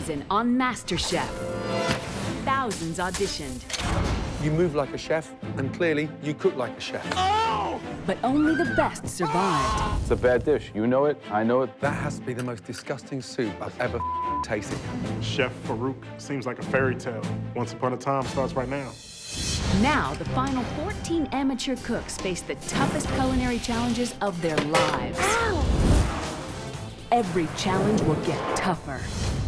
season on MasterChef. Thousands auditioned. You move like a chef, and clearly you cook like a chef. Oh! But only the best survived. It's a bad dish. You know it, I know it. That has to be the most disgusting soup I've ever tasted. Chef Farouk seems like a fairy tale. Once Upon a Time starts right now. Now, the final 14 amateur cooks face the toughest culinary challenges of their lives. Ow! Every challenge will get tougher.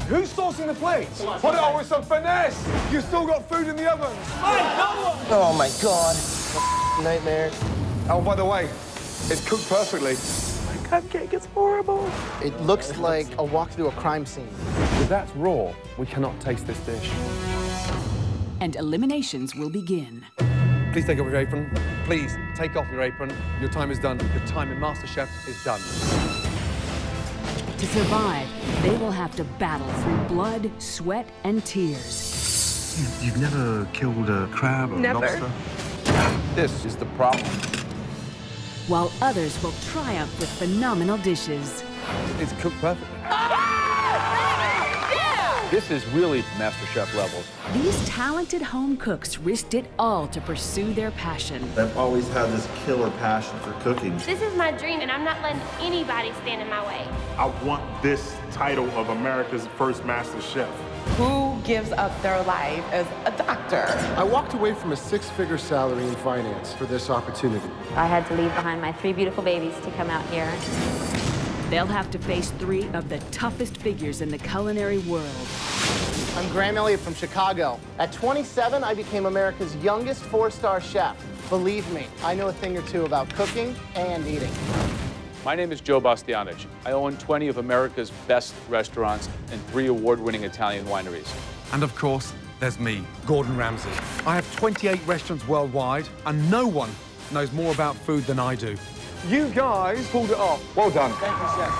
Who's saucing the plates? Put it on with some finesse. You've still got food in the ovens. Oh my God. Nightmare. Oh, by the way, it's cooked perfectly. My cupcake is horrible. It looks like a walk through a crime scene. If that's raw, we cannot taste this dish. And eliminations will begin. Please take off your apron. Please take off your apron. Your time is done. Your time in MasterChef is done. To survive, they will have to battle through blood, sweat, and tears. You've never killed a crab or Never. lobster? This is the problem. While others will triumph with phenomenal dishes. It's cooked perfectly. This is really MasterChef levels. These talented home cooks risked it all to pursue their passion. I've always had this killer passion for cooking. This is my dream, and I'm not letting anybody stand in my way. I want this title of America's first master chef. Who gives up their life as a doctor? I walked away from a six-figure salary in finance for this opportunity. I had to leave behind my 3 beautiful babies to come out here. They'll have to face 3 of the toughest figures in the culinary world. I'm Graham Elliott from Chicago. At 27, I became America's youngest 4-star chef. Believe me, I know a thing or two about cooking and eating. My name is Joe Bastianich. I own 20 of America's best restaurants and 3 award-winning Italian wineries. And of course, there's me, Gordon Ramsay. I have 28 restaurants worldwide, and no one knows more about food than I do. You guys pulled it off. Well done. Thank you, chef.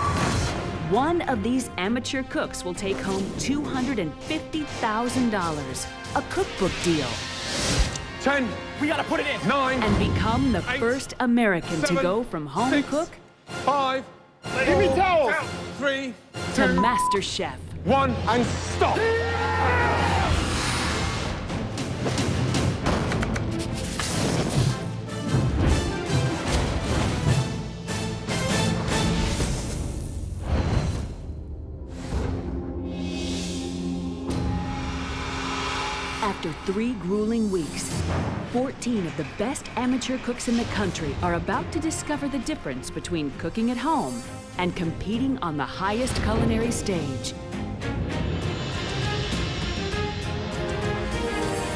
One of these amateur cooks will take home $250,000, a cookbook deal. 10. We gotta put it in. 9. And become the 8, first American 7, to go from home 6, cook 5. Give me towels. 3, to 2, MasterChef. 1, and stop. After 3 grueling weeks, 14 of the best amateur cooks in the country are about to discover the difference between cooking at home and competing on the highest culinary stage.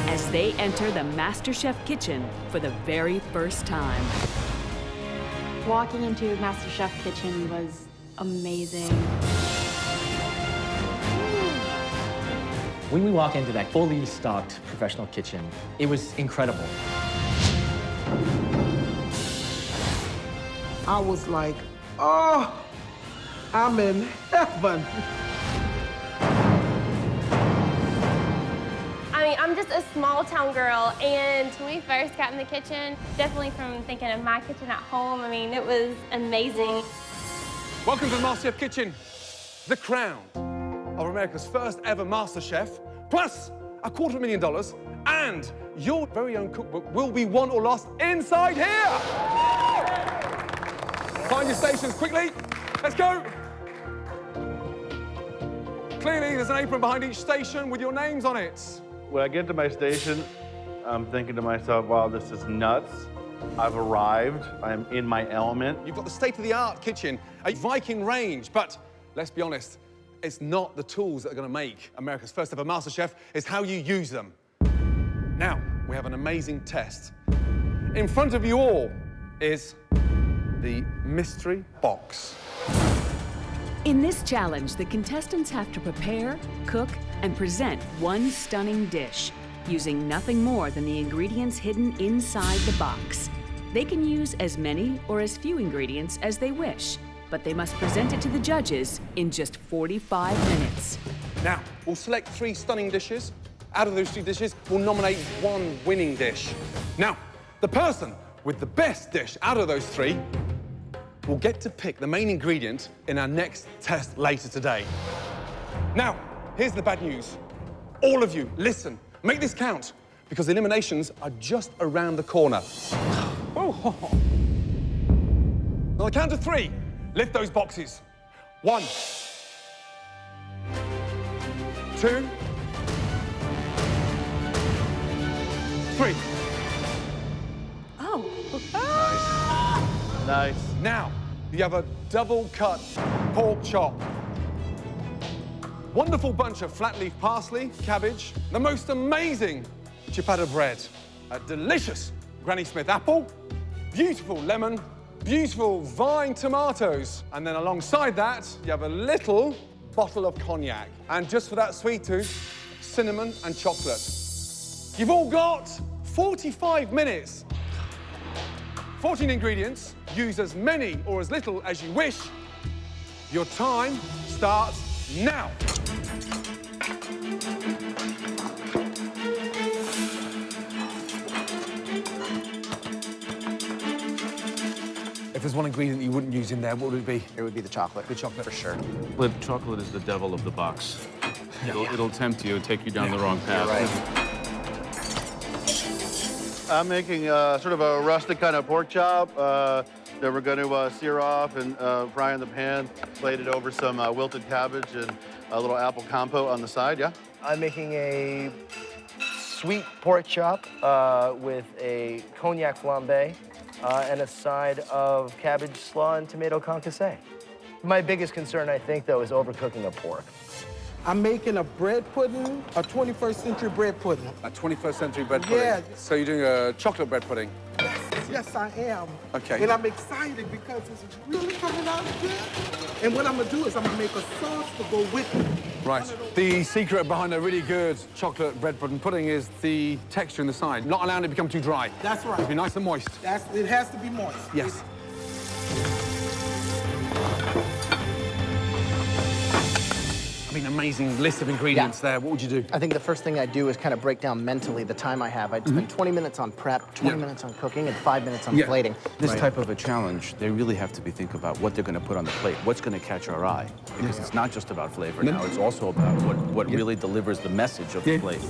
As they enter the MasterChef kitchen for the very first time. Walking into MasterChef kitchen was amazing. When we walk into that fully stocked professional kitchen, it was incredible. I was like, oh, I'm in heaven. I mean, I'm just a small town girl, and when we first got in the kitchen, definitely from thinking of my kitchen at home, I mean, it was amazing. Welcome to the MasterChef Kitchen, the crown of America's first ever MasterChef, plus $250,000, and your very own cookbook will be won or lost inside here. Find your stations quickly. Let's go. Clearly, there's an apron behind each station with your names on it. When I get to my station, I'm thinking to myself, wow, this is nuts. I've arrived. I'm in my element. You've got the state-of-the-art kitchen, a Viking range, but let's be honest, it's not the tools that are going to make America's first ever MasterChef, it's how you use them. Now, we have an amazing test. In front of you all is the mystery box. In this challenge, the contestants have to prepare, cook, and present one stunning dish, using nothing more than the ingredients hidden inside the box. They can use as many or as few ingredients as they wish, but they must present it to the judges in just 45 minutes. Now, we'll select 3 stunning dishes. Out of those 3 dishes, we'll nominate 1 winning dish. Now, the person with the best dish out of those 3 will get to pick the main ingredient in our next test later today. Now, here's the bad news. All of you, listen, make this count, because eliminations are just around the corner. On the count of 3, lift those boxes. 1, 2, 3. Oh. Nice. Now, you have a double-cut pork chop. Wonderful bunch of flat leaf parsley, cabbage, the most amazing ciabatta bread, a delicious Granny Smith apple, beautiful lemon, beautiful vine tomatoes, and then alongside that, you have a little bottle of cognac. And just for that sweet tooth, cinnamon and chocolate. You've all got 45 minutes. 14 ingredients, use as many or as little as you wish. Your time starts now. If there's one ingredient you wouldn't use in there, what would it be? It would be the chocolate. The chocolate. For sure. But chocolate is the devil of the box. It'll tempt you and take you down the wrong path. I'm making sort of a rustic kind of pork chop that we're going to sear off and fry in the pan, plated over some wilted cabbage and a little apple compote on the side, yeah? I'm making a sweet pork chop with a cognac flambe and a side of cabbage slaw and tomato concasse. My biggest concern, I think, though, is overcooking a pork. I'm making a bread pudding, a 21st century bread pudding. A 21st century bread pudding? Yeah. So you're doing a chocolate bread pudding? Yes, I am. Okay. And I'm excited because it's really coming out good. And what I'm gonna do is I'm gonna make a sauce to go with it. Right. The secret behind a really good chocolate bread pudding is the texture inside, not allowing it to become too dry. That's right. It has to be nice and moist. It has to be moist. Yes. I mean, amazing list of ingredients there. What would you do? I think the first thing I'd do is kind of break down mentally the time I have. I'd spend 20 minutes on prep, 20 minutes on cooking, and 5 minutes on plating. This type of a challenge, they really have to be thinking about what they're going to put on the plate, what's going to catch our eye. Because it's not just about flavor now, it's also about what really delivers the message of the plate.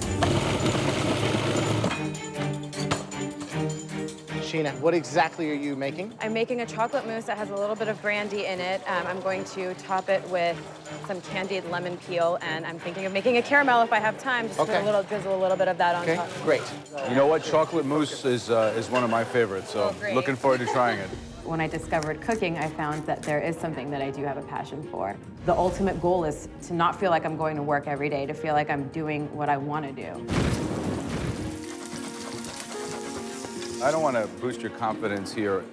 Sheena, what exactly are you making? I'm making a chocolate mousse that has a little bit of brandy in it. I'm going to top it with some candied lemon peel, and I'm thinking of making a caramel if I have time. Just put a little, drizzle a little bit of that on top. Great. You know what? Chocolate mousse is one of my favorites, so looking forward to trying it. When I discovered cooking, I found that there is something that I do have a passion for. The ultimate goal is to not feel like I'm going to work every day, to feel like I'm doing what I want to do. I don't want to boost your confidence here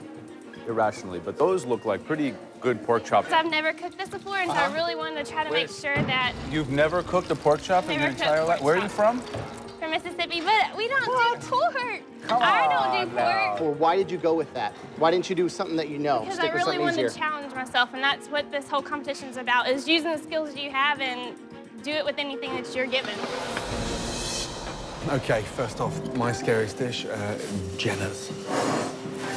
irrationally, but those look like pretty good pork chops. I've never cooked this before, and so I really wanted to try to make sure that... You've never cooked a pork chop in your entire life? Where are you from? From Mississippi, but we don't do pork. I don't do pork. Or why did you go with that? Why didn't you do something that you know? Because Stick I with really something wanted easier. to challenge myself, and that's what this whole competition's about, is using the skills you have and do it with anything that you're given. Okay, first off, my scariest dish, Jenna's.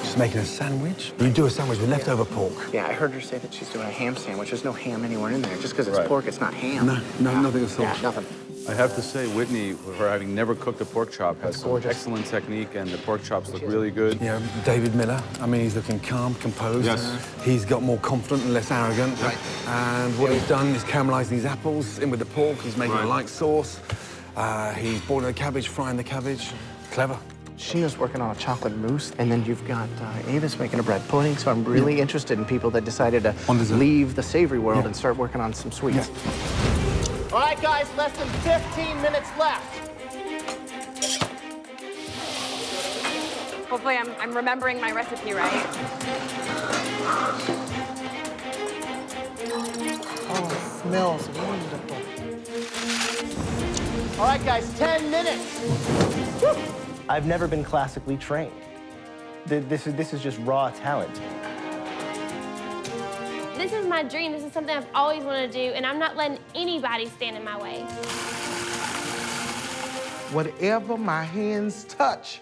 She's making a sandwich. You do a sandwich with leftover pork. Yeah, I heard her say that she's doing a ham sandwich. There's no ham anywhere in there. Just because it's pork, it's not ham. No, nothing at all. Yeah, nothing. I have to say, Whitney, for her having never cooked a pork chop, has some excellent technique, and the pork chops look really good. Yeah, David Miller, I mean, he's looking calm, composed. Yes. He's got more confident and less arrogant. Right. And what he's done is caramelizing these apples in with the pork. He's making a light sauce. He's boiling the cabbage, frying the cabbage. Clever. Sheena's working on a chocolate mousse, and then you've got Ava's making a bread pudding, so I'm really interested in people that decided to leave the savory world and start working on some sweets. All right, guys, less than 15 minutes left. Hopefully I'm remembering my recipe right. Oh, it smells wonderful. All right, guys, 10 minutes. Woo. I've never been classically trained. This is just raw talent. This is my dream. This is something I've always wanted to do, and I'm not letting anybody stand in my way. Whatever my hands touch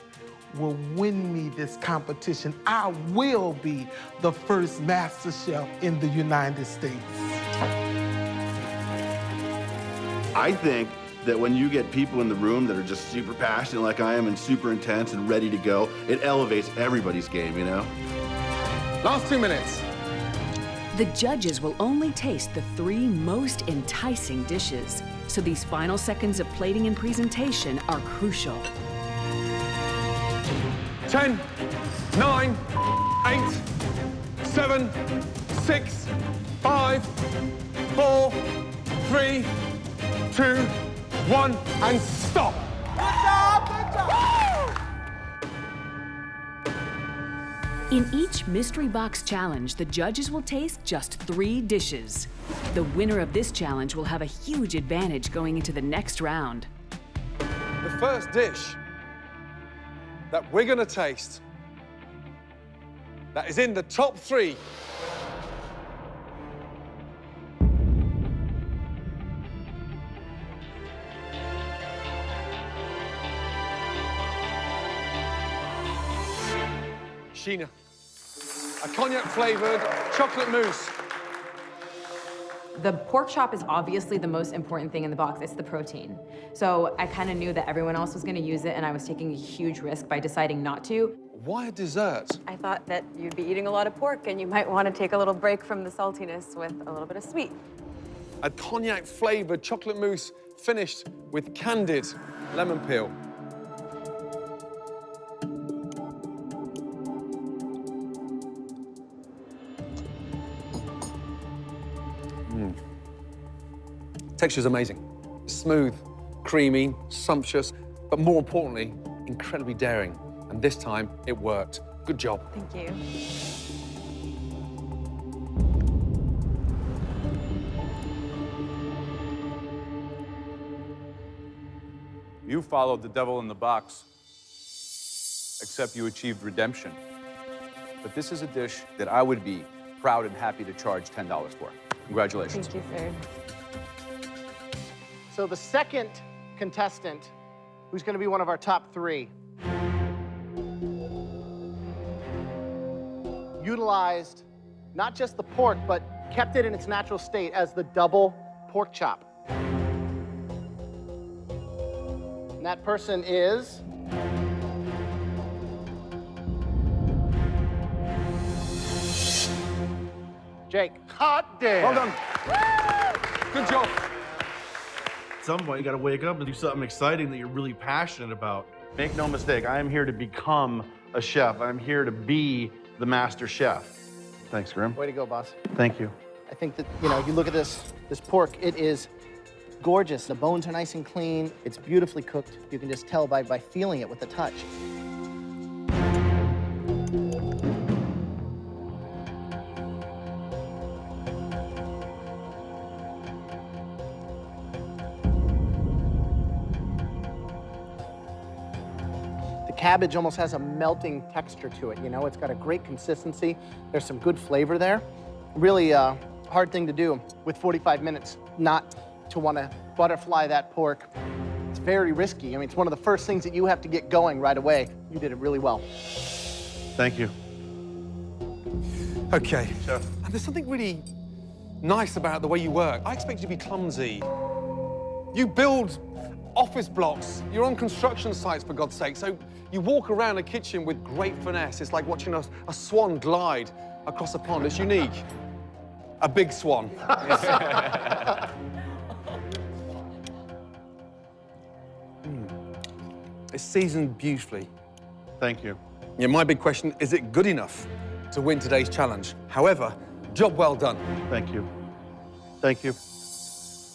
will win me this competition. I will be the first master chef in the United States. I think that when you get people in the room that are just super passionate like I am and super intense and ready to go, it elevates everybody's game, you know? Last 2 minutes. The judges will only taste the 3 most enticing dishes, so these final seconds of plating and presentation are crucial. 10, 9, 8, 7, 6, 5, 4, 3, 2, 1, and stop. Good job, good job. In each mystery box challenge, the judges will taste just 3 dishes. The winner of this challenge will have a huge advantage going into the next round. The first dish that we're gonna taste that is in the top 3 Sheena, a cognac-flavored chocolate mousse. The pork chop is obviously the most important thing in the box. It's the protein. So I kind of knew that everyone else was going to use it, and I was taking a huge risk by deciding not to. Why a dessert? I thought that you'd be eating a lot of pork, and you might want to take a little break from the saltiness with a little bit of sweet. A cognac-flavored chocolate mousse finished with candied lemon peel. Texture's amazing. Smooth, creamy, sumptuous, but more importantly, incredibly daring. And this time, it worked. Good job. Thank you. You followed the devil in the box, except you achieved redemption. But this is a dish that I would be proud and happy to charge $10 for. Congratulations. Thank you, sir. So the second contestant, who's going to be one of our top 3, utilized not just the pork, but kept it in its natural state as the double pork chop. And that person is... Jake. Hot damn! Well done. Good job. At some point, you gotta wake up and do something exciting that you're really passionate about. Make no mistake, I am here to become a chef. I'm here to be the master chef. Thanks, Grim. Way to go, boss. Thank you. I think that, you know, you look at this pork, it is gorgeous. The bones are nice and clean. It's beautifully cooked. You can just tell by feeling it with the touch. Cabbage almost has a melting texture to it, you know? It's got a great consistency. There's some good flavor there. Really hard thing to do with 45 minutes, not to want to butterfly that pork. It's very risky. I mean, it's one of the first things that you have to get going right away. You did it really well. Thank you. Okay. Chef. And there's something really nice about the way you work. I expect you to be clumsy. You build office blocks. You're on construction sites, for God's sake. So you walk around a kitchen with great finesse. It's like watching a swan glide across a pond. It's unique. A big swan. It's seasoned beautifully. Thank you. Yeah, my big question, is it good enough to win today's challenge? However, job well done. Thank you. Thank you.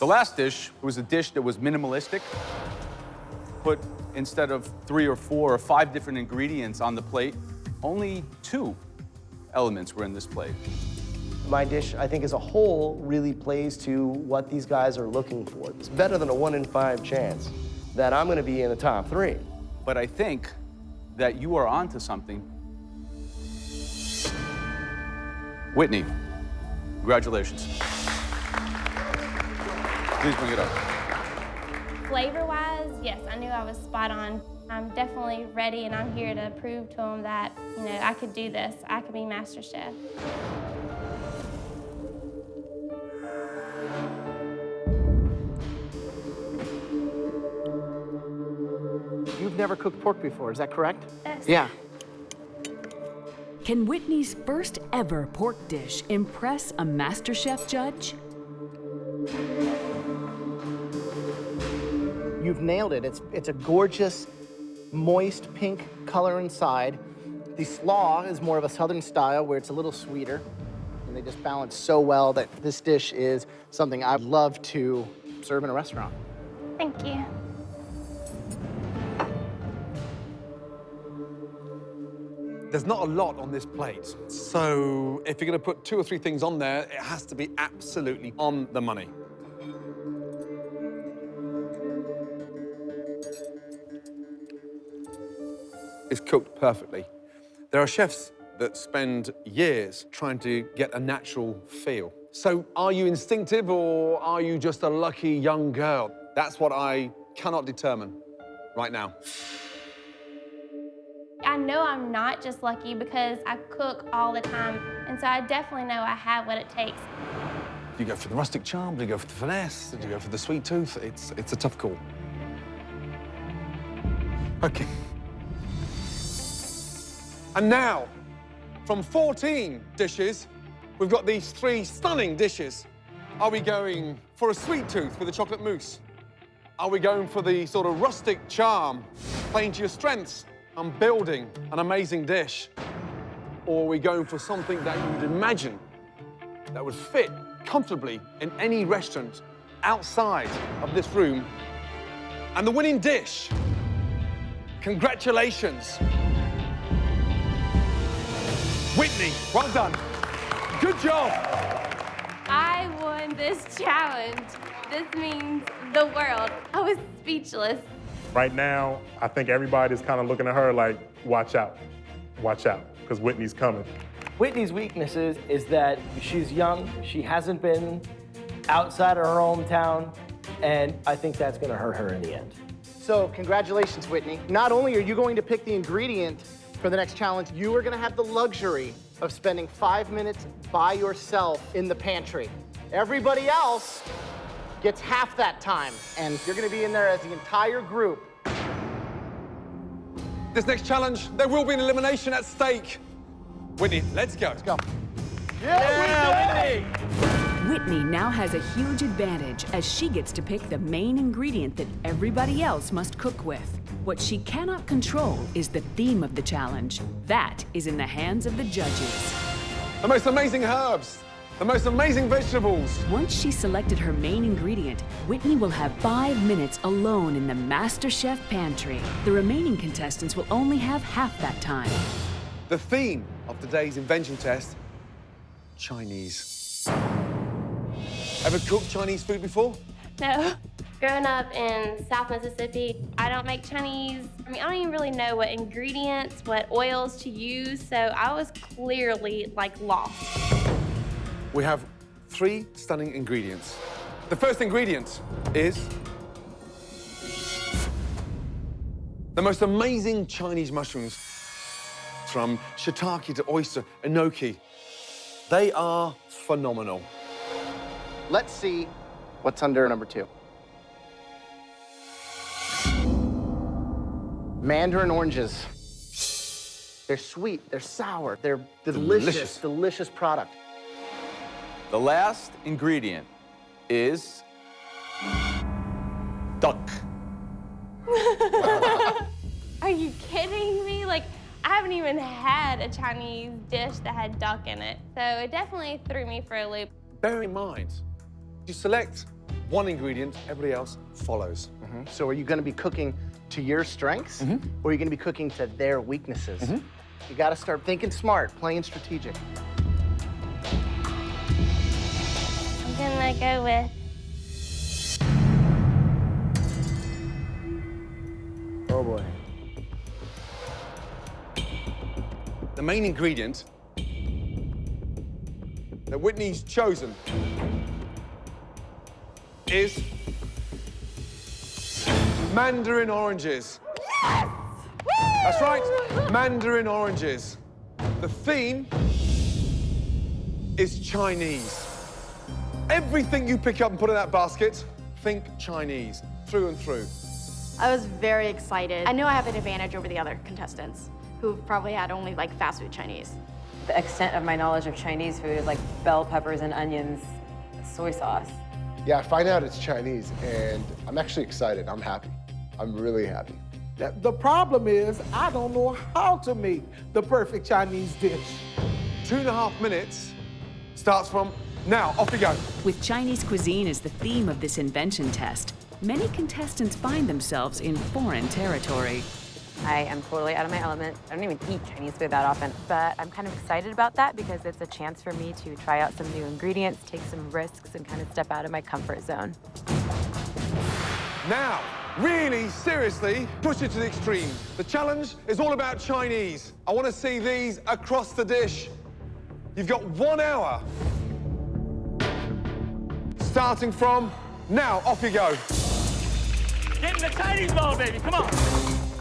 The last dish was a dish that was minimalistic. Put, instead of 3 or 4 or 5 different ingredients on the plate, only 2 elements were in this plate. My dish, I think, as a whole, really plays to what these guys are looking for. It's better than a 1 in 5 chance that I'm gonna be in the top 3. But I think that you are onto something. Whitney, congratulations. Please bring it up. Flavor-wise, yes, I knew I was spot on. I'm definitely ready, and I'm here to prove to them that, you know, I could do this. I could be MasterChef. you've never cooked pork before, is that correct? Yes. Yeah. Can Whitney's first ever pork dish impress a MasterChef judge? You've nailed it. It's a gorgeous, moist pink color inside. The slaw is more of a southern style where it's a little sweeter. And they just balance so well that this dish is something I'd love to serve in a restaurant. Thank you. There's not a lot on this plate. So if you're gonna put 2 or 3 things on there, it has to be absolutely on the money. It's cooked perfectly. There are chefs that spend years trying to get a natural feel. So are you instinctive or are you just a lucky young girl? That's what I cannot determine right now. I know I'm not just lucky because I cook all the time, and so I definitely know I have what it takes. Do you go for the rustic charm? Do you go for the finesse? Do you go for the sweet tooth? It's a tough call. Okay. And now, from 14 dishes, we've got these 3 stunning dishes. Are we going for a sweet tooth with a chocolate mousse? Are we going for the sort of rustic charm, playing to your strengths and building an amazing dish? Or are we going for something that you would imagine that would fit comfortably in any restaurant outside of this room? And the winning dish, congratulations. Whitney, well done. Good job. I won this challenge. This means the world. I was speechless. Right now, I think everybody's kind of looking at her like, watch out, because Whitney's coming. Whitney's weaknesses is that she's young, she hasn't been outside of her hometown, and I think that's gonna hurt her in the end. So congratulations, Whitney. Not only are you going to pick the ingredient for the next challenge, you are gonna have the luxury of spending 5 minutes by yourself in the pantry. Everybody else gets half that time, and you're gonna be in there as the entire group. This next challenge, there will be an elimination at stake. Whitney, let's go. Let's go. Yeah, Whitney! Whitney now has a huge advantage as she gets to pick the main ingredient that everybody else must cook with. What she cannot control is the theme of the challenge. That is in the hands of the judges. The most amazing herbs, the most amazing vegetables. Once she's selected her main ingredient, Whitney will have 5 minutes alone in the MasterChef pantry. The remaining contestants will only have half that time. The theme of today's invention test, Chinese. Ever cooked Chinese food before? No. Growing up in South Mississippi, I don't make Chinese. I don't even really know what ingredients, what oils to use, so I was clearly, lost. We have 3 stunning ingredients. The first ingredient is the most amazing Chinese mushrooms, from shiitake to oyster, enoki. They are phenomenal. Let's see what's under number 2. Mandarin oranges. They're sweet, they're sour, they're delicious, delicious product. The last ingredient is duck. Are you kidding me? I haven't even had a Chinese dish that had duck in it, so it definitely threw me for a loop. Bear in mind, you select one ingredient, everybody else follows. So are you gonna be cooking to your strengths, or are you gonna be cooking to their weaknesses? You gotta start thinking smart, playing strategic. I'm gonna go with Oh boy. The main ingredient that Whitney's chosen is Mandarin oranges. yes! That's right, Mandarin oranges. The theme is Chinese. Everything you pick up and put in that basket, think Chinese, through and through. I was very excited. I know I have an advantage over the other contestants who probably had only like fast food Chinese. The extent of my knowledge of Chinese food is like bell peppers and onions, soy sauce. Yeah, I find out it's Chinese, and I'm actually excited. I'm happy. I'm really happy. The problem is I don't know how to make the perfect Chinese dish. 2.5 minutes starts from now. Off we go. With Chinese cuisine as the theme of this invention test, many contestants find themselves in foreign territory. I am totally out of my element. I don't even eat Chinese food that often, but I'm kind of excited about that because it's a chance for me to try out some new ingredients, take some risks, and kind of step out of my comfort zone. Now, really seriously, push it to the extreme. The challenge is all about Chinese. I want to see these across the dish. You've got 1 hour. Starting from now. Off you go. Get in the Chinese mode, baby, come on.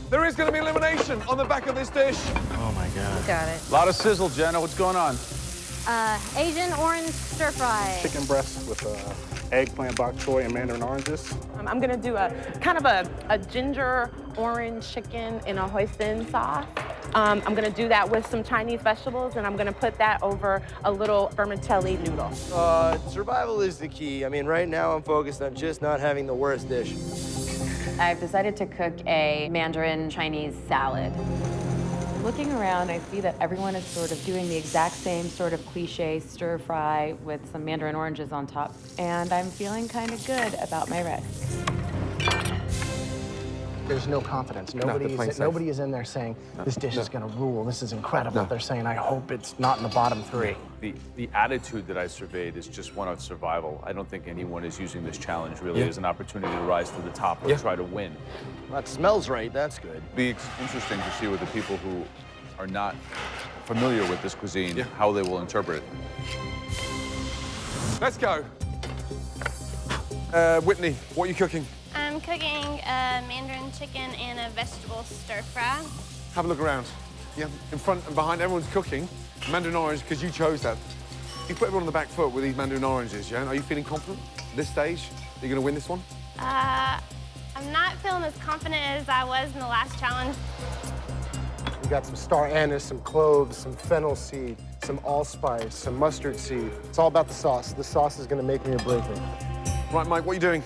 There is going to be elimination on the back of this dish. Oh my God. Got it. A lot of sizzle, Jenna. What's going on? Asian orange stir fry. Chicken breast with eggplant, bok choy, and mandarin oranges. I'm gonna do a kind of a ginger orange chicken in a hoisin sauce. I'm gonna do that with some Chinese vegetables, and I'm gonna put that over a little vermicelli noodle. Survival is the key. I mean, right now I'm focused on just not having the worst dish. I've decided to cook a Mandarin Chinese salad. Looking around, I see that everyone is sort of doing the exact same sort of cliche stir fry with some mandarin oranges on top, and I'm feeling kind of good about my risk. There's no confidence. Nobody is in there saying, this dish is gonna rule, this is incredible. They're saying, I hope it's not in the bottom 3. The attitude that I surveyed is just one of survival. I don't think anyone is using this challenge really as an opportunity to rise to the top or try to win. That smells right, that's good. It'd be interesting to see with the people who are not familiar with this cuisine, how they will interpret it. Let's go. Whitney, what are you cooking? I'm cooking a mandarin chicken and a vegetable stir fry. Have a look around. Yeah, in front and behind, everyone's cooking. Mandarin orange, because you chose that. You put everyone on the back foot with these mandarin oranges, yeah? Are you feeling confident at this stage that you're going to win this one? I'm not feeling as confident as I was in the last challenge. We got some star anise, some cloves, some fennel seed, some allspice, some mustard seed. It's all about the sauce. The sauce is going to make me or break me. Right, Mike, what are you doing?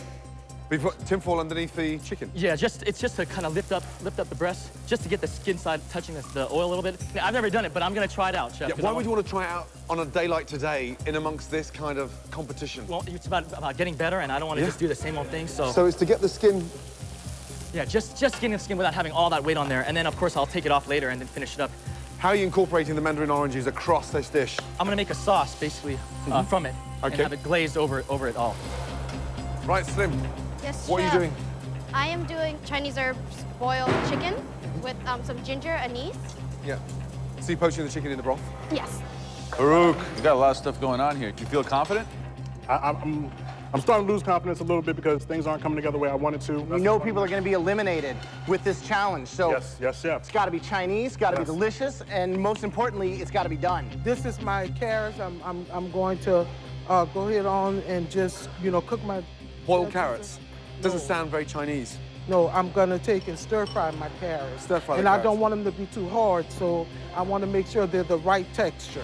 We put tinfoil underneath the chicken. Yeah, it's just to kind of lift up the breast, just to get the skin side touching the oil a little bit. I've never done it, but I'm gonna try it out, Chef. Yeah, why would you want to try it out on a day like today in amongst this kind of competition? Well, it's about getting better, and I don't want to just do the same old thing, so... So it's to get the skin... Yeah, just getting the skin without having all that weight on there, and then, of course, I'll take it off later and then finish it up. How are you incorporating the mandarin oranges across this dish? I'm gonna make a sauce, basically, from it, and have it glazed over it all. Right, Slim. Yes, what are you doing? I am doing Chinese herbs boiled chicken with some ginger, anise. Yeah. So you're poaching the chicken in the broth? Yes. Farouk, you got a lot of stuff going on here. Do you feel confident? I'm starting to lose confidence a little bit because things aren't coming together the way I wanted to. We know people are going to be eliminated with this challenge, so yes, it's got to be Chinese, got to be delicious, and most importantly, it's got to be done. This is my carrots. I'm going to go ahead on and just, cook my... Boiled carrots? Doesn't sound very Chinese. No, I'm gonna take and stir fry my carrots. Stir fry and the I carrots. don't want them to be too hard, so I want to make sure they're the right texture.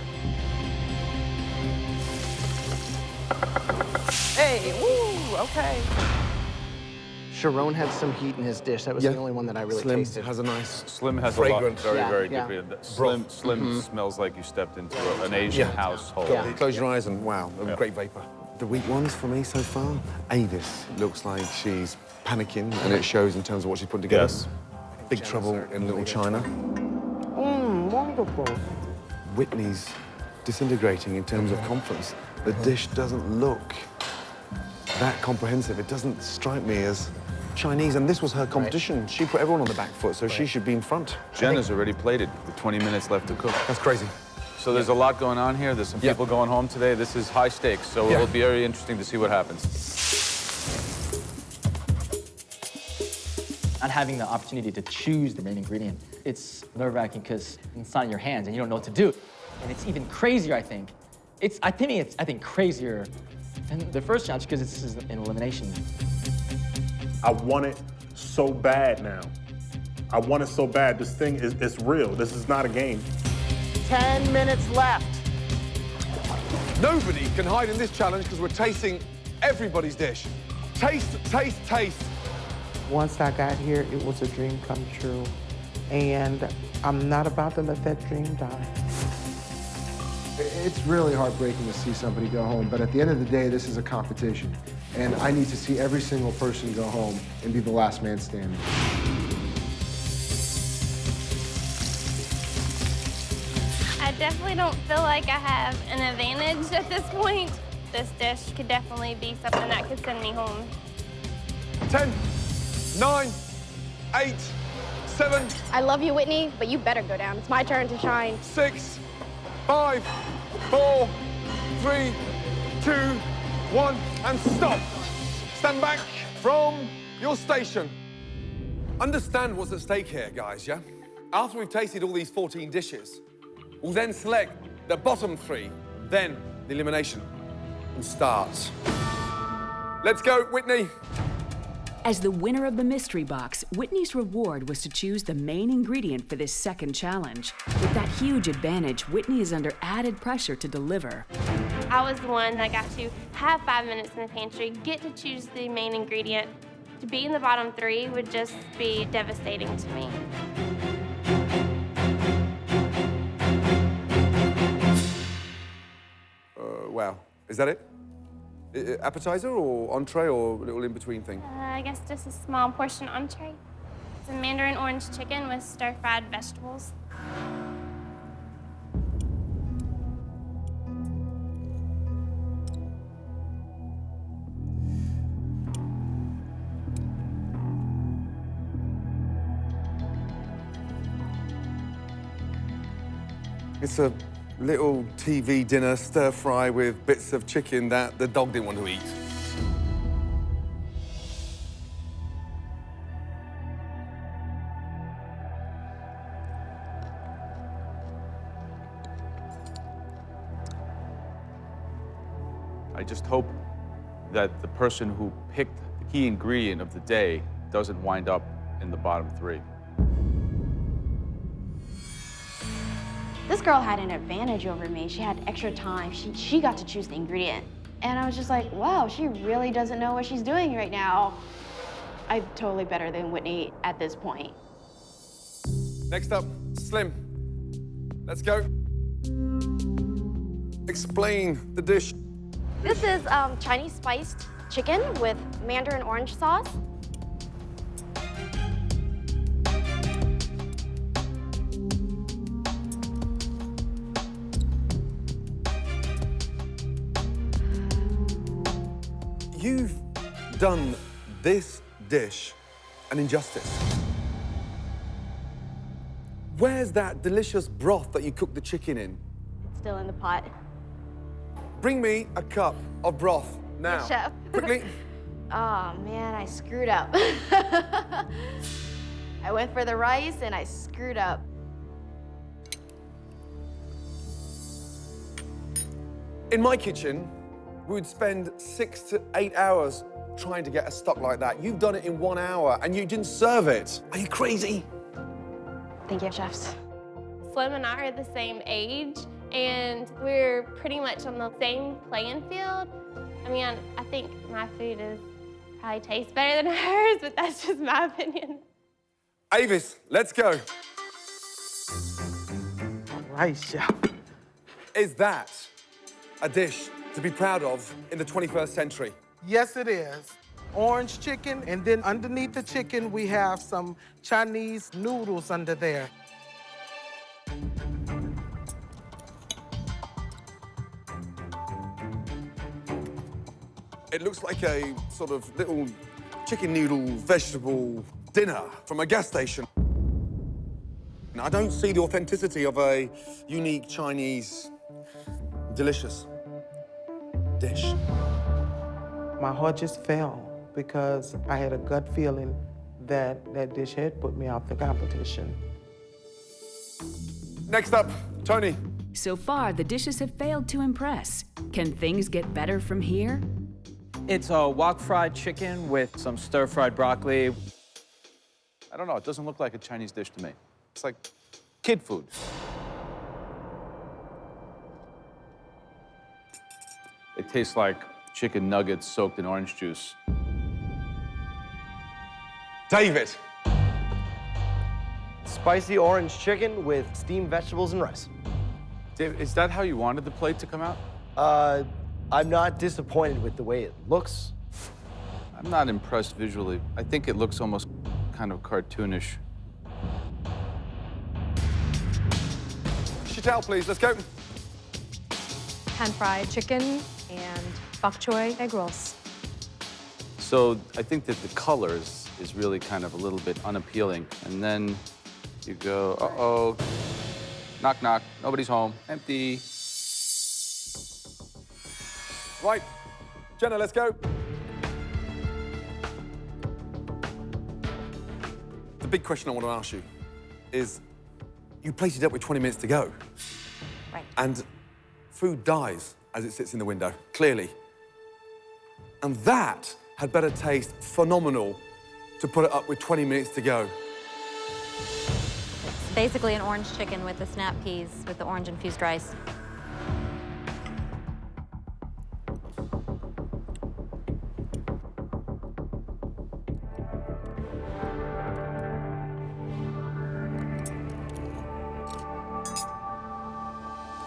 Hey, woo, okay. Sharon had some heat in his dish. That was the only one that I really Slim tasted. has a nice Slim has fragrance. a lot, very good. Slim smells like you stepped into an Asian household. Yeah. Close your eyes and wow, great vapor. The weak ones for me so far. Avis looks like she's panicking, and it shows in terms of what she's putting together. Yes. Big trouble in Little China. Wonderful. Whitney's disintegrating in terms of confidence. The dish doesn't look that comprehensive. It doesn't strike me as Chinese, and this was her competition. She put everyone on the back foot, so she should be in front. Jenna's already plated with 20 minutes left to cook. That's crazy. So there's a lot going on here. There's some people going home today. This is high stakes, so it'll be very interesting to see what happens. Not having the opportunity to choose the main ingredient, it's nerve-wracking because it's not in your hands and you don't know what to do. And it's even crazier, I think. I think crazier than the first challenge because this is an elimination. I want it so bad now. I want it so bad. This thing is, it's real. This is not a game. 10 minutes left. Nobody can hide in this challenge because we're tasting everybody's dish. Taste, taste, taste. Once I got here, it was a dream come true. And I'm not about to let that dream die. It's really heartbreaking to see somebody go home, but at the end of the day, this is a competition. And I need to see every single person go home and be the last man standing. I definitely don't feel like I have an advantage at this point. This dish could definitely be something that could send me home. 10, 9, 8, 7. I love you, Whitney, but you better go down. It's my turn to shine. 6, 5, 4, 3, 2, 1, and stop. Stand back from your station. Understand what's at stake here, guys, yeah? After we've tasted all these 14 dishes, we'll then select the bottom 3, then the elimination, and start. Let's go, Whitney. As the winner of the mystery box, Whitney's reward was to choose the main ingredient for this second challenge. With that huge advantage, Whitney is under added pressure to deliver. I was the one that got to have 5 minutes in the pantry, get to choose the main ingredient. To be in the bottom 3 would just be devastating to me. Wow. Is that it? Appetizer or entree or a little in-between thing? I guess just a small portion entree. It's a mandarin orange chicken with stir-fried vegetables. It's a little TV dinner stir-fry with bits of chicken that the dog didn't want to eat. I just hope that the person who picked the key ingredient of the day doesn't wind up in the bottom 3. This girl had an advantage over me. She had extra time. She got to choose the ingredient. And I was just like, wow, she really doesn't know what she's doing right now. I'm totally better than Whitney at this point. Next up, Slim. Let's go. Explain the dish. This is Chinese spiced chicken with mandarin orange sauce. You've done this dish an injustice. Where's that delicious broth that you cooked the chicken in? It's still in the pot. Bring me a cup of broth now. Yes, chef. Quickly. Oh man, I screwed up. I went for the rice and I screwed up. In my kitchen, we would spend 6 to 8 hours trying to get a stock like that. You've done it in 1 hour and you didn't serve it. Are you crazy? Thank you, chefs. Slim and I are the same age, and we're pretty much on the same playing field. I mean, I think my food probably tastes better than hers, but that's just my opinion. Avis, let's go. All right, chef. Is that a dish to be proud of in the 21st century? Yes, it is. Orange chicken, and then underneath the chicken, we have some Chinese noodles under there. It looks like a sort of little chicken noodle vegetable dinner from a gas station. Now, I don't see the authenticity of a unique Chinese delicious dish. My heart just fell because I had a gut feeling that that dish had put me off the competition. Next up, Tony. So far, the dishes have failed to impress. Can things get better from here? It's a wok fried chicken with some stir-fried broccoli. I don't know, it doesn't look like a Chinese dish to me. It's like kid food. It tastes like chicken nuggets soaked in orange juice. David. Spicy orange chicken with steamed vegetables and rice. Dave, is that how you wanted the plate to come out? I'm not disappointed with the way it looks. I'm not impressed visually. I think it looks almost kind of cartoonish. Chantal, please, let's go. Pan-fried chicken and bok choy egg rolls. So I think that the color is really kind of a little bit unappealing. And then you go, uh-oh, knock, knock, nobody's home, empty. Right, Jenna, let's go. The big question I want to ask you is, you plated it up with 20 minutes to go. Right. And food dies as it sits in the window, clearly. And that had better taste phenomenal to put it up with 20 minutes to go. It's basically an orange chicken with the snap peas with the orange infused rice.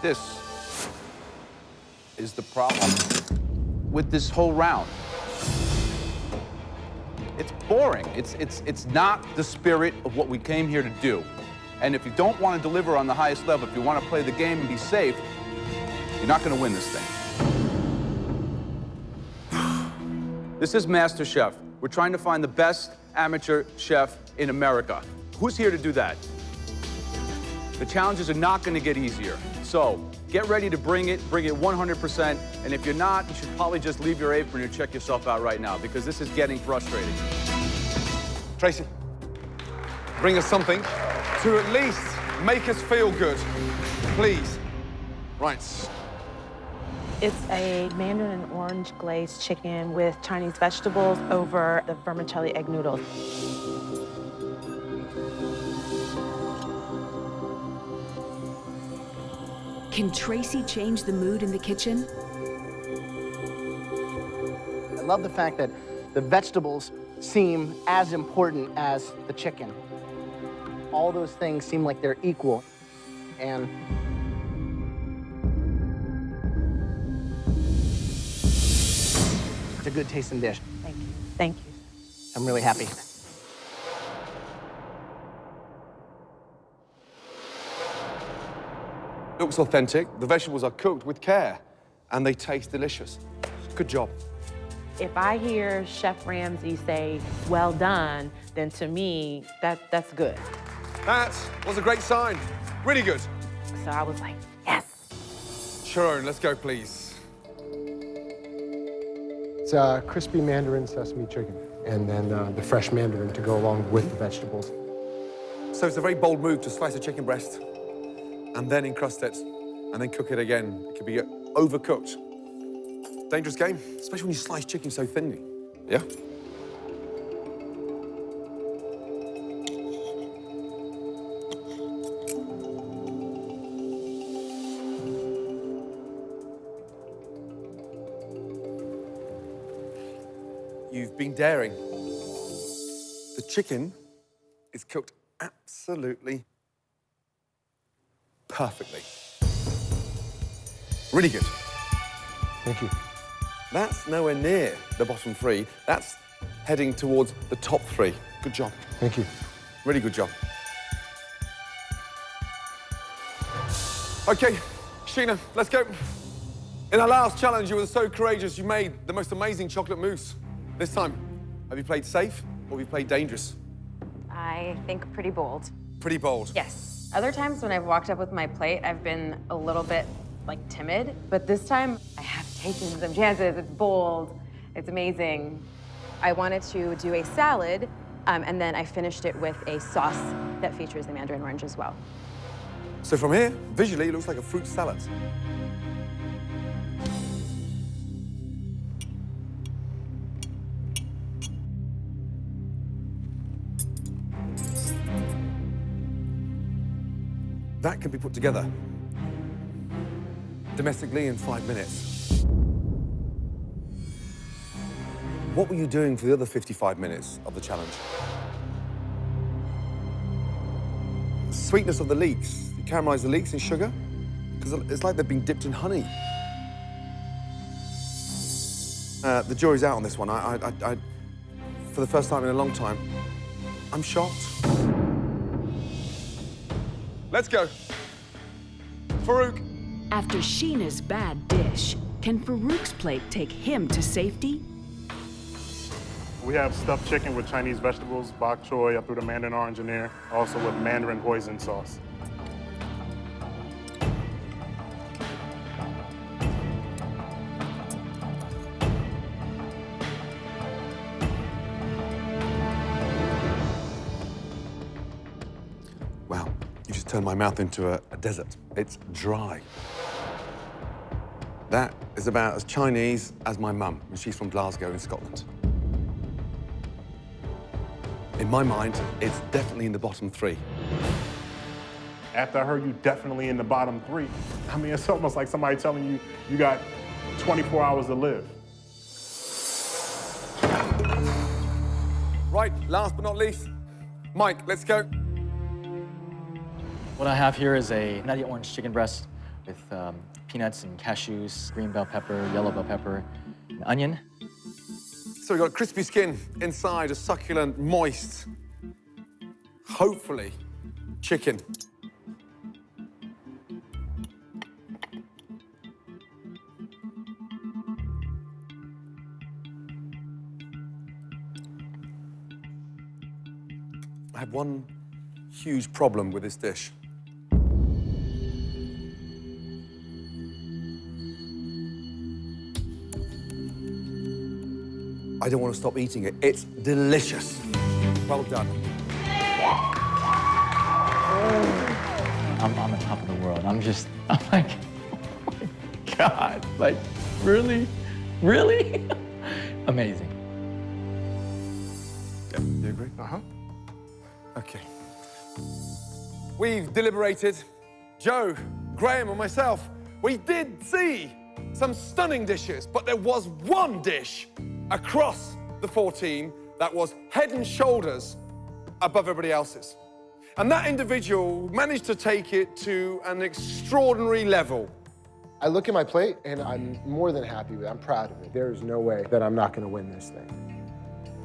This is the problem with this whole round. It's boring. It's not the spirit of what we came here to do. And if you don't want to deliver on the highest level, if you want to play the game and be safe, you're not going to win this thing. This is MasterChef. We're trying to find the best amateur chef in America. Who's here to do that? The challenges are not going to get easier. So get ready to bring it 100%. And if you're not, you should probably just leave your apron and check yourself out right now, because this is getting frustrating. Tracy, bring us something to at least make us feel good, please. Right. It's a mandarin and orange glazed chicken with Chinese vegetables over the vermicelli egg noodles. Can Tracy change the mood in the kitchen? I love the fact that the vegetables seem as important as the chicken. All those things seem like they're equal. And it's a good tasting dish. Thank you. Thank you. I'm really happy. Looks authentic. The vegetables are cooked with care, and they taste delicious. Good job. If I hear Chef Ramsay say, well done, then to me, that's good. That was a great sign. Really good. So I was like, yes. Sharon, let's go, please. It's crispy mandarin sesame chicken, and then the fresh mandarin to go along with the vegetables. So it's a very bold move to slice a chicken breast and then encrust it and then cook it again. It could be overcooked. Dangerous game, especially when you slice chicken so thinly. Yeah? You've been daring. The chicken is cooked absolutely perfectly. Really good. Thank you. That's nowhere near the bottom three. That's heading towards the top three. Good job. Thank you. Really good job. Okay, Sheena, let's go. In our last challenge, you were so courageous, you made the most amazing chocolate mousse. This time, have you played safe or have you played dangerous? I think pretty bold. Pretty bold. Yes. Other times when I've walked up with my plate, I've been a little bit like timid, but this time I have taken some chances. It's bold, it's amazing. I wanted to do a salad, and then I finished it with a sauce that features the mandarin orange as well. So from here, visually, it looks like a fruit salad. that can be put together domestically in 5 minutes. What were you doing for the other 55 minutes of the challenge? The sweetness of the leeks. You caramelize the leeks in sugar? Because it's like they've been dipped in honey. The jury's out on this one. For the first time in a long time, I'm shocked. Let's go. Farouk. After Sheena's bad dish, can Farouk's plate take him to safety? We have stuffed chicken with Chinese vegetables, bok choy. I threw the mandarin orange in there, also with mandarin hoisin sauce. Wow, you just turned my mouth into a desert. It's dry. That is about as Chinese as my mum, and she's from Glasgow in Scotland. In my mind, it's definitely in the bottom 3. After I heard you definitely in the bottom 3, I mean, it's almost like somebody telling you you got 24 hours to live. Right, last but not least, Mike, let's go. What I have here is a nutty orange chicken breast with peanuts and cashews, green bell pepper, yellow bell pepper, and onion. So we've got crispy skin inside, a succulent, moist, hopefully, chicken. I have one huge problem with this dish. I don't want to stop eating it. It's delicious. Well done. I'm on the top of the world. I'm like, oh my God, like, really? Really? Amazing. Yeah, do you agree? Uh-huh. Okay. We've deliberated. Joe, Graham, and myself, we did see some stunning dishes, but there was one dish across the 14 that was head and shoulders above everybody else's. And that individual managed to take it to an extraordinary level. I look at my plate and I'm more than happy with it. I'm proud of it. There's no way that I'm not gonna win this thing.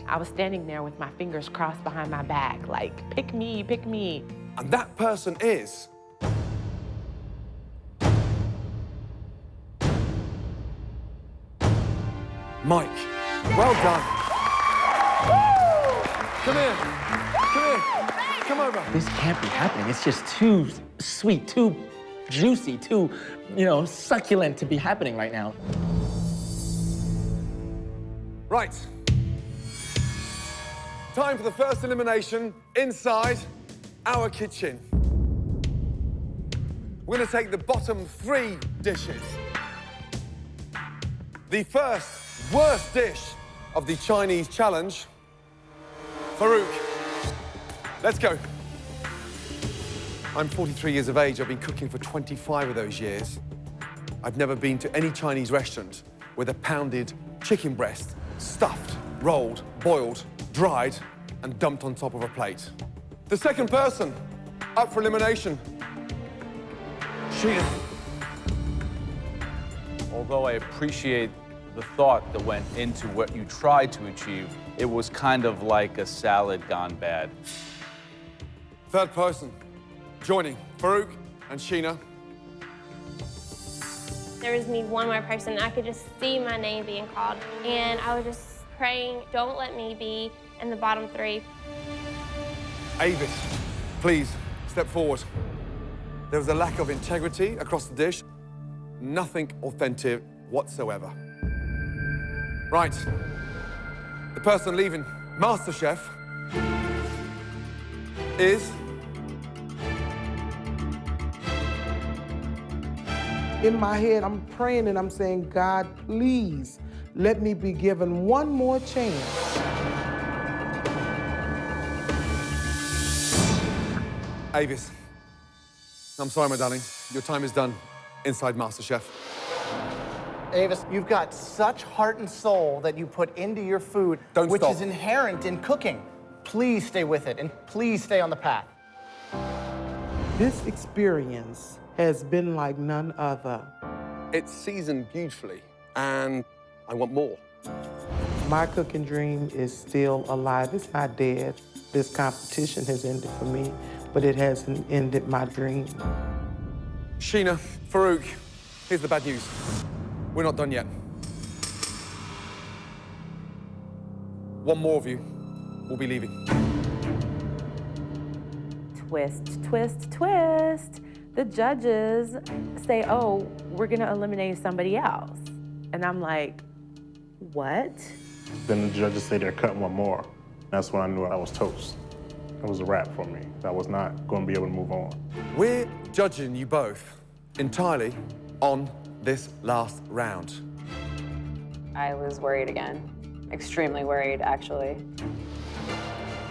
I was standing there with my fingers crossed behind my back, like, pick me, pick me. And that person is Mike. Well done. Come here. Come here. Come over. This can't be happening. It's just too sweet, too juicy, too, succulent to be happening right now. Right. Time for the first elimination inside our kitchen. We're going to take the bottom 3 dishes. The first worst dish of the Chinese challenge. Farouk, let's go. I'm 43 years of age. I've been cooking for 25 of those years. I've never been to any Chinese restaurant with a pounded chicken breast, stuffed, rolled, boiled, dried, and dumped on top of a plate. The second person up for elimination, Sheena. Although I appreciate the thought that went into what you tried to achieve, it was kind of like a salad gone bad. Third person joining Farouk and Sheena. There was me one more person, and I could just see my name being called. And I was just praying, don't let me be in the bottom 3. Avis, please step forward. There was a lack of integrity across the dish. Nothing authentic whatsoever. Right. The person leaving MasterChef is... In my head, I'm praying and I'm saying, God, please let me be given one more chance. Avis, I'm sorry, my darling. Your time is done inside MasterChef. Avis, you've got such heart and soul that you put into your food, which is inherent in cooking. Please stay with it, and please stay on the path. This experience has been like none other. It's seasoned beautifully, and I want more. My cooking dream is still alive. It's not dead. This competition has ended for me, but it hasn't ended my dream. Sheena, Farouk, here's the bad news. We're not done yet. One more of you will be leaving. Twist, twist, twist. The judges say, oh, we're gonna eliminate somebody else. And I'm like, what? Then the judges say they're cutting one more. That's when I knew I was toast. It was a wrap for me. I was not going to be able to move on. We're judging you both entirely on this last round. I was worried again. Extremely worried, actually.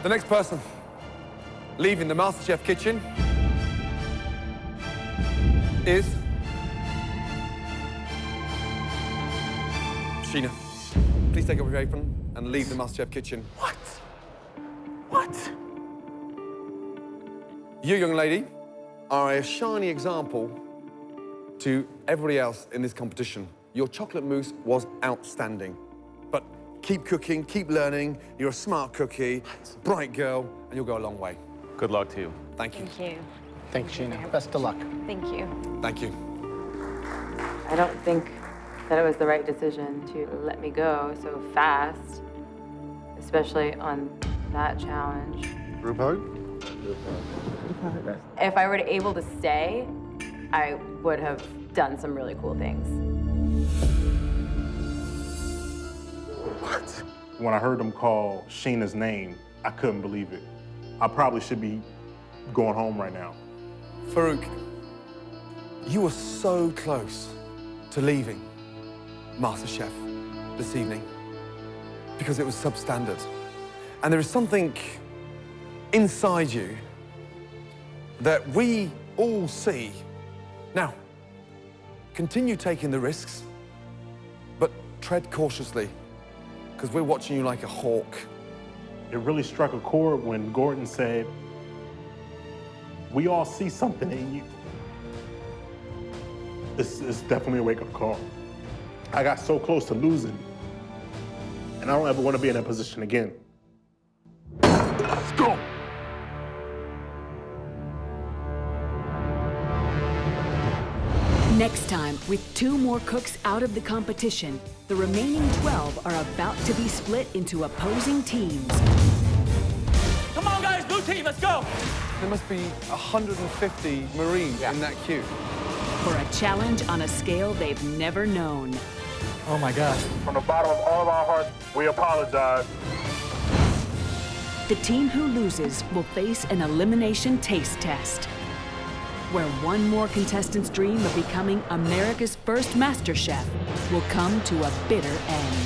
The next person leaving the MasterChef kitchen is Sheena. Please take off your apron and leave the MasterChef kitchen. What? What? You, young lady, are a shining example to everybody else in this competition. Your chocolate mousse was outstanding. But keep cooking, keep learning. You're a smart cookie, bright girl, and you'll go a long way. Good luck to you. Thank you. Thank you. Thanks, Sheena. Best of luck. Thank you. Thank you. I don't think that it was the right decision to let me go so fast, especially on that challenge. Group hug? If I were able to stay, I would have done some really cool things. What? When I heard them call Sheena's name, I couldn't believe it. I probably should be going home right now. Farouk, you were so close to leaving MasterChef this evening because it was substandard. And there is something inside you that we all see. Now, continue taking the risks, but tread cautiously, because we're watching you like a hawk. It really struck a chord when Gordon said, we all see something in you. It's definitely a wake-up call. I got so close to losing, and I don't ever want to be in that position again. Let's go. Next time, with 2 more cooks out of the competition, the remaining 12 are about to be split into opposing teams. Come on, guys, blue team, let's go. There must be 150 Marines in that queue. For a challenge on a scale they've never known. Oh my gosh. From the bottom of all of our hearts, we apologize. The team who loses will face an elimination taste test, where one more contestant's dream of becoming America's first MasterChef will come to a bitter end.